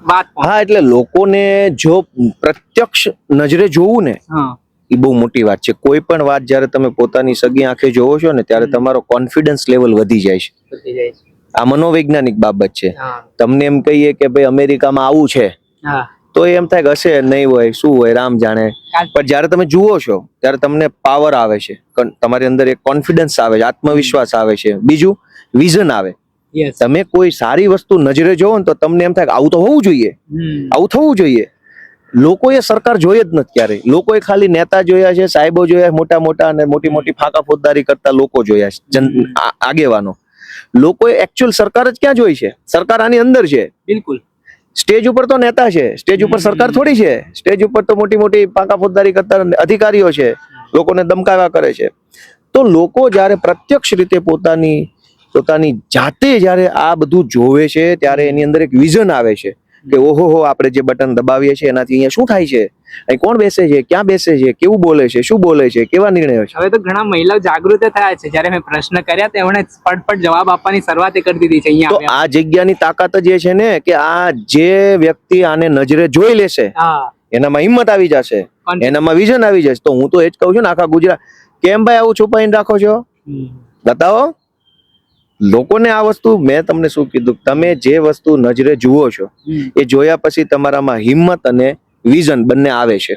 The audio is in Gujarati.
વાત હા, એટલે લોકોને જો પ્રત્યક્ષ નજરે જોવું ને એ બહુ મોટી વાત છે. કોઈ પણ વાત જયારે તમે પોતાની સગી આંખે જોવો છો ને ત્યારે તમારો કોન્ફિડન્સ લેવલ વધી જાય છે. આ મનોવૈજ્ઞાનિક બાબત છે. તમને એમ કહીએ કે ભાઈ અમેરિકામાં આવું છે તો એમ થાય કે હશે નહીં હોય, શું હોય, રામ જાણે. પણ જયારે તમે જુઓ છો ત્યારે તમને પાવર આવે છે, તમારી અંદર એક કોન્ફિડન્સ આવે છે, આત્મવિશ્વાસ આવે છે, બીજું વિઝન આવે. તમે કોઈ સારી વસ્તુ નજરે જોવો ને તો તમને એમ થાય કે આવું તો હોવું જોઈએ, આવું થવું જોઈએ. લોકોએ સરકાર જોઈ જ નથી ક્યારે. લોકોએ ખાલી નેતા જોયા છે, સાહેબો જોયા, મોટા મોટા અને મોટી મોટી ફાંકા ફોજદારી કરતા લોકો જોયા છે, આગેવાનો. લોકોએ એકચ્યુઅલ સરકાર જ ક્યાં જોઈ છે? સરકાર આની અંદર છે. બિલકુલ. સ્ટેજ ઉપર તો નેતા છે, સ્ટેજ ઉપર સરકાર થોડી છે. સ્ટેજ ઉપર તો મોટી મોટી ફાંકા ફોજદારી કરતા અધિકારીઓ છે, લોકોને ધમકાવ્યા કરે છે. તો લોકો જયારે પ્રત્યક્ષ રીતે પોતાની જાતે જયારે આ બધું જોવે છે ત્યારે એની અંદર એક વિઝન આવે છે કે ઓહો, આપણે જે બટન દબાવીએ છીએ એનાથી અહીંયા શું થાય છે, અહીં કોણ બેસે છે, ક્યાં બેસે છે, કેવું બોલે છે, શું બોલે છે, કેવા નિર્ણયો છે. હવે તો ઘણા મહિલાઓ જાગૃત થયા છે. જ્યારે મેં પ્રશ્ન કર્યા તો એમણે ફટફટ જવાબ આપવાની શરૂઆત કરી દીધી છે અહીંયા. તો આ જગ્યાની તાકાત જ એ છે ને કે આ જે વ્યક્તિ આને નજરે જોઈ લેશે એનામાં હિંમત આવી જશે, એનામાં વિઝન આવી જશે. તો હું તો એ જ કહું છું ને, આખા ગુજરાત કેમ ભાઈ આવું છુપાઈને રાખો છો? બતાવો લોકોને આ વસ્તુ. મેં તમને શું કીધું, તમે જે વસ્તુ નજરે જુઓ છો એ જોયા પછી તમારામાં હિંમત અને વિઝન બંને આવે છે.